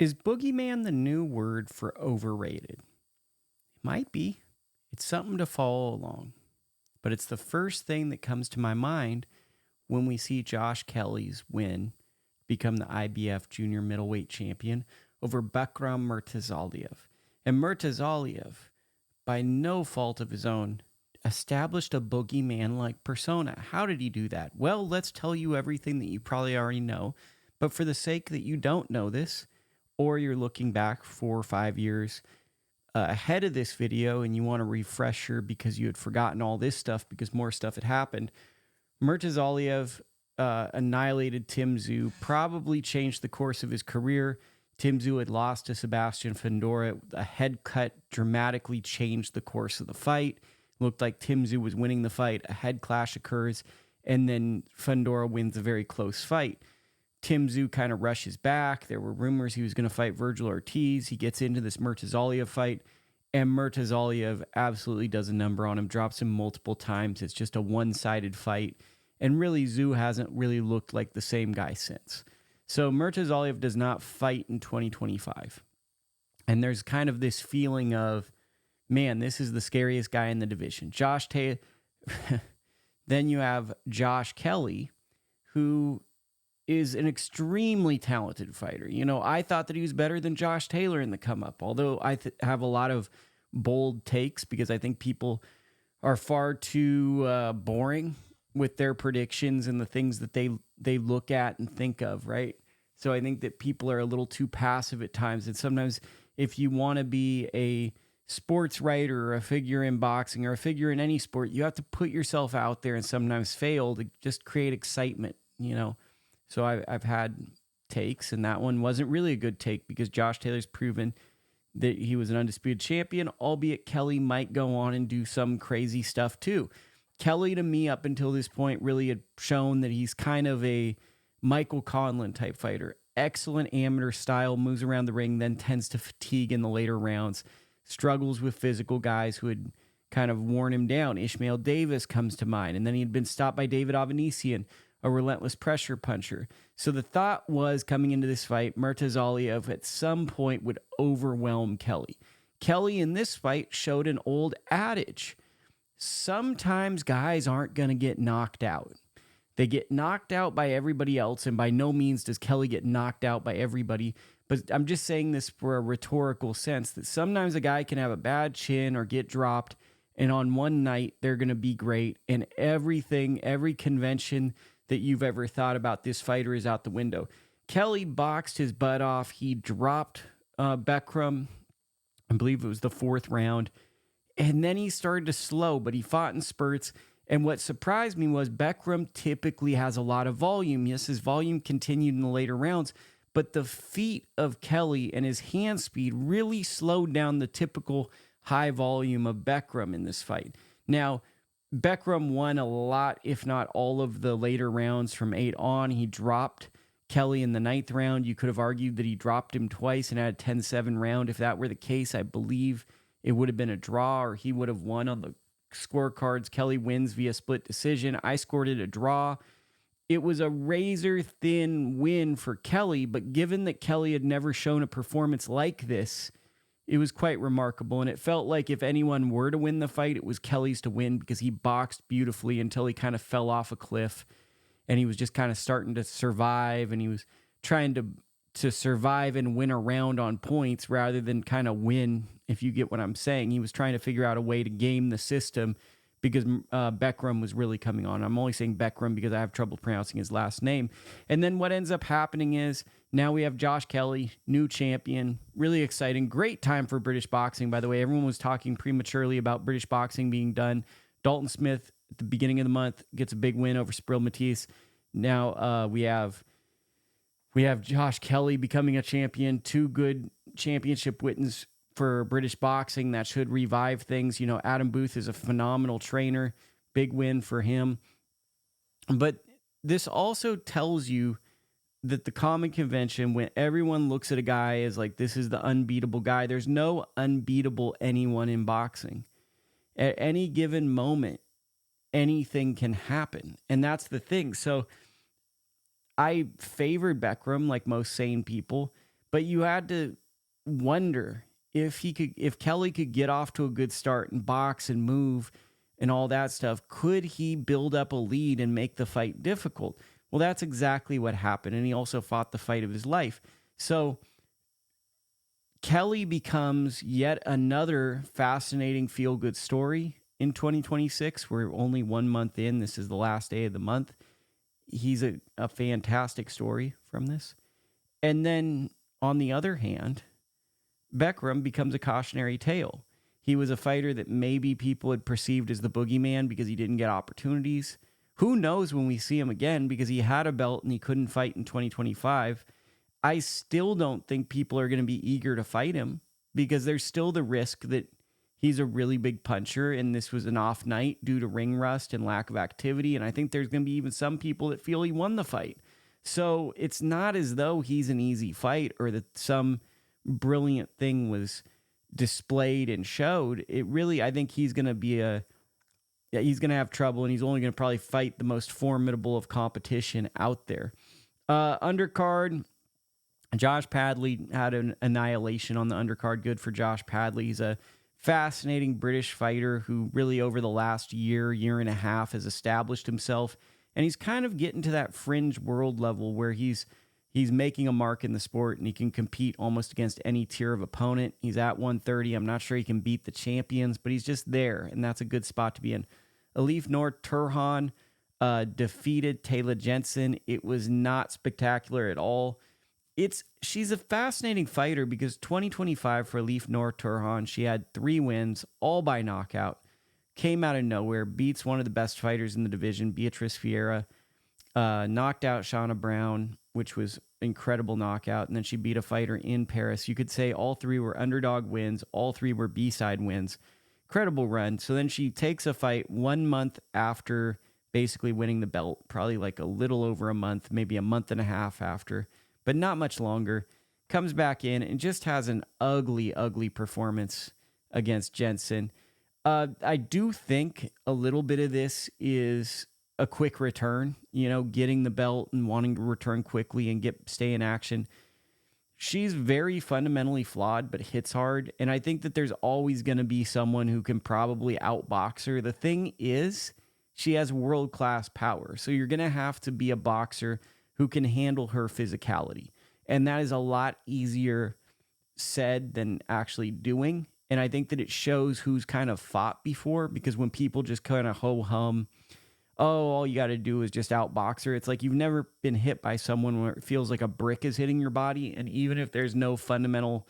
Is boogeyman the new word for overrated? It might be. It's something to follow along. But it's the first thing that comes to my mind when we see Josh Kelly's win become the IBF junior middleweight champion over Bakhram Murtazaliev. And Murtazaliev, by no fault of his own, established a boogeyman-like persona. How did he do that? Well, let's tell you everything that you probably already know. But for the sake that you don't know this, or you're looking back 4 or 5 years ahead of this video and you want a refresher because you had forgotten all this stuff because more stuff had happened, Murtazaliev annihilated Tim Tszyu, probably changed the course of his career. Tim Tszyu had lost to Sebastian Fundora. A head cut dramatically changed the course of the fight. Looked like Tim Tszyu was winning the fight. A head clash occurs, and then Fundora wins a very close fight. Tim Tszyu kind of rushes back. There were rumors he was going to fight Virgil Ortiz. He gets into this Murtazaliev fight, and Murtazaliev absolutely does a number on him, drops him multiple times. It's just a one-sided fight, and really Tszyu hasn't really looked like the same guy since. So Murtazaliev does not fight in 2025, and there's kind of this feeling of, man, this is the scariest guy in the division. Then you have Josh Kelly, who is an extremely talented fighter. You know, I thought that he was better than Josh Taylor in the come-up, although I have a lot of bold takes because I think people are far too boring with their predictions and the things that they look at and think of, right? So I think that people are a little too passive at times, and sometimes if you want to be a sports writer or a figure in boxing or a figure in any sport, you have to put yourself out there and sometimes fail to just create excitement, you know? So I've had takes, and that one wasn't really a good take because Josh Taylor's proven that he was an undisputed champion, albeit Kelly might go on and do some crazy stuff too. Kelly, to me, up until this point, really had shown that he's kind of a Michael Conlan type fighter. Excellent amateur style, moves around the ring, then tends to fatigue in the later rounds, struggles with physical guys who had kind of worn him down. Ishmael Davis comes to mind, and then he had been stopped by David Avanesian, a relentless pressure puncher. So the thought was, coming into this fight, Murtazaliev at some point would overwhelm Kelly. Kelly in this fight showed an old adage. Sometimes guys aren't going to get knocked out. They get knocked out by everybody else, and by no means does Kelly get knocked out by everybody. But I'm just saying this for a rhetorical sense, that sometimes a guy can have a bad chin or get dropped, and on one night they're going to be great, and everything, every convention that you've ever thought about this fighter is out the window. Kelly boxed his butt off. He dropped Bakhram, I believe it was the 4th round, and then he started to slow, but he fought in spurts. And what surprised me was Bakhram typically has a lot of volume. Yes, his volume continued in the later rounds, but the feet of Kelly and his hand speed really slowed down the typical high volume of Bakhram in this fight. Now, Bakhram won a lot, if not all of the later rounds from 8 on. He dropped Kelly in the 9th round. You could have argued that he dropped him twice and had a 10-7 round. If that were the case, I believe it would have been a draw or he would have won on the scorecards. Kelly wins via split decision. I scored it a draw. It was a razor-thin win for Kelly, but given that Kelly had never shown a performance like this, it was quite remarkable, and it felt like if anyone were to win the fight, it was Kelly's to win because he boxed beautifully until he kind of fell off a cliff, and he was just kind of starting to survive, and he was trying to survive and win a round on points rather than kind of win, if you get what I'm saying. He was trying to figure out a way to game the system because Bakhram was really coming on. I'm only saying Bakhram because I have trouble pronouncing his last name. And then what ends up happening is now we have Josh Kelly, new champion, really exciting. Great time for British boxing, by the way. Everyone was talking prematurely about British boxing being done. Dalton Smith, at the beginning of the month, gets a big win over Spurl Matisse. Now we have Josh Kelly becoming a champion, 2 good championship wins for British boxing. That should revive things. You know, Adam Booth is a phenomenal trainer. Big win for him. But this also tells you that the common convention, when everyone looks at a guy as like, this is the unbeatable guy, there's no unbeatable anyone in boxing. At any given moment, anything can happen. And that's the thing. So I favored Bakhram like most sane people, But you had to wonder if Kelly could get off to a good start and box and move and all that stuff, could he build up a lead and make the fight difficult? Well, that's exactly what happened. And he also fought the fight of his life. So Kelly becomes yet another fascinating feel-good story in 2026. We're only 1 month in. This is the last day of the month. He's a fantastic story from this. And then on the other hand, Bakhram becomes a cautionary tale. He was a fighter that maybe people had perceived as the boogeyman because he didn't get opportunities. Who knows when we see him again, because he had a belt and he couldn't fight in 2025. I still don't think people are going to be eager to fight him because there's still the risk that he's a really big puncher and this was an off night due to ring rust and lack of activity. And I think there's going to be even some people that feel he won the fight. So it's not as though he's an easy fight or that some brilliant thing was displayed and showed. It really, I think he's going to be he's going to have trouble, and he's only going to probably fight the most formidable of competition out there. Undercard, Josh Padley had an annihilation on the undercard. Good for Josh Padley. He's a fascinating British fighter who really over the last year and a half has established himself. And he's kind of getting to that fringe world level where he's making a mark in the sport and he can compete almost against any tier of opponent. He's at 130. I'm not sure he can beat the champions, but he's just there, and that's a good spot to be in. Elif Nur Turhan defeated Taylah Gentzen. It was not spectacular at all. She's a fascinating fighter because 2025 for Elif Nur Turhan, she had 3 wins, all by knockout. Came out of nowhere, beats one of the best fighters in the division, Beatrice Vieira, knocked out Shauna Brown, which was incredible knockout, and then she beat a fighter in Paris. You could say all 3 were underdog wins, all 3 were B-side wins. Incredible run. So then she takes a fight 1 month after basically winning the belt, probably like a little over a month, maybe a month and a half after, but not much longer. Comes back in and just has an ugly, ugly performance against Gentzen. I do think a little bit of this is a quick return, getting the belt and wanting to return quickly and stay in action. She's very fundamentally flawed, but hits hard. And I think that there's always going to be someone who can probably outbox her. The thing is, she has world-class power. So you're going to have to be a boxer who can handle her physicality. And that is a lot easier said than actually doing. And I think that it shows who's kind of fought before, because when people just kind of ho-hum, all you got to do is just outbox her. It's like you've never been hit by someone where it feels like a brick is hitting your body. And even if there's no fundamental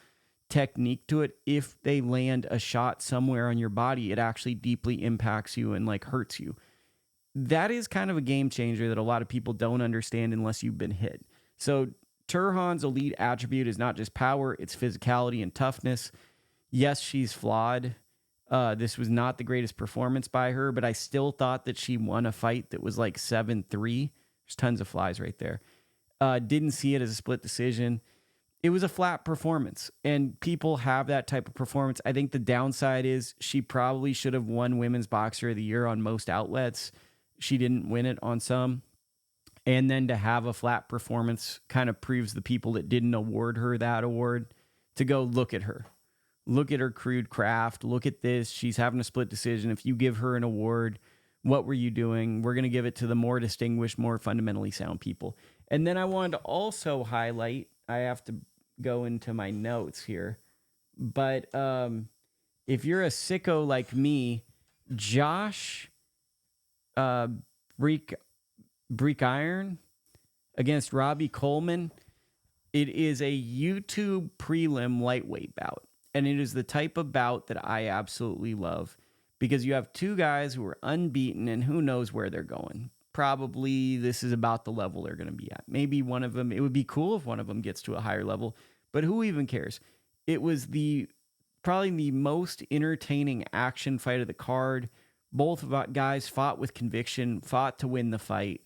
technique to it, if they land a shot somewhere on your body, it actually deeply impacts you and like hurts you. That is kind of a game changer that a lot of people don't understand unless you've been hit. So Turhan's elite attribute is not just power, it's physicality and toughness. Yes, she's flawed. This was not the greatest performance by her, but I still thought that she won a fight that was like 7-3. There's tons of flies right there. Didn't see it as a split decision. It was a flat performance, and people have that type of performance. I think the downside is she probably should have won Women's Boxer of the Year on most outlets. She didn't win it on some. And then to have a flat performance kind of proves the people that didn't award her that award to go look at her. Look at her crude craft. Look at this. She's having a split decision. If you give her an award, what were you doing? We're going to give it to the more distinguished, more fundamentally sound people. And then I wanted to also highlight, I have to go into my notes here, but if you're a sicko like me, Josh Blenkiron against Robbie Colman, it is a YouTube prelim lightweight bout. And it is the type of bout that I absolutely love because you have 2 guys who are unbeaten and who knows where they're going. Probably this is about the level they're going to be at. Maybe one of them, it would be cool if one of them gets to a higher level, but who even cares? It was probably the most entertaining action fight of the card. Both guys fought with conviction, fought to win the fight.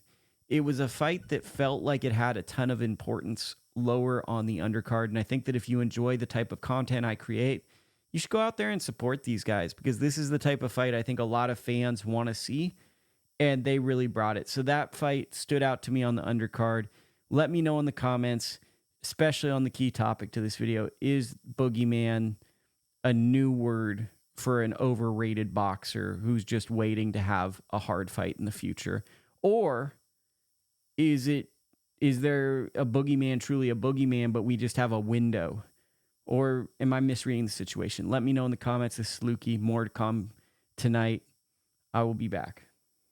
It was a fight that felt like it had a ton of importance lower on the undercard. And I think that if you enjoy the type of content I create, you should go out there and support these guys because this is the type of fight I think a lot of fans want to see, and they really brought it. So that fight stood out to me on the undercard. Let me know in the comments. especially on the key topic to this video, is Boogeyman a new word for an overrated boxer who's just waiting to have a hard fight in the future? Or is there a boogeyman, truly a boogeyman, but we just have a window? Or am I misreading the situation? Let me know in the comments. This is Lukie. More to come tonight. I will be back.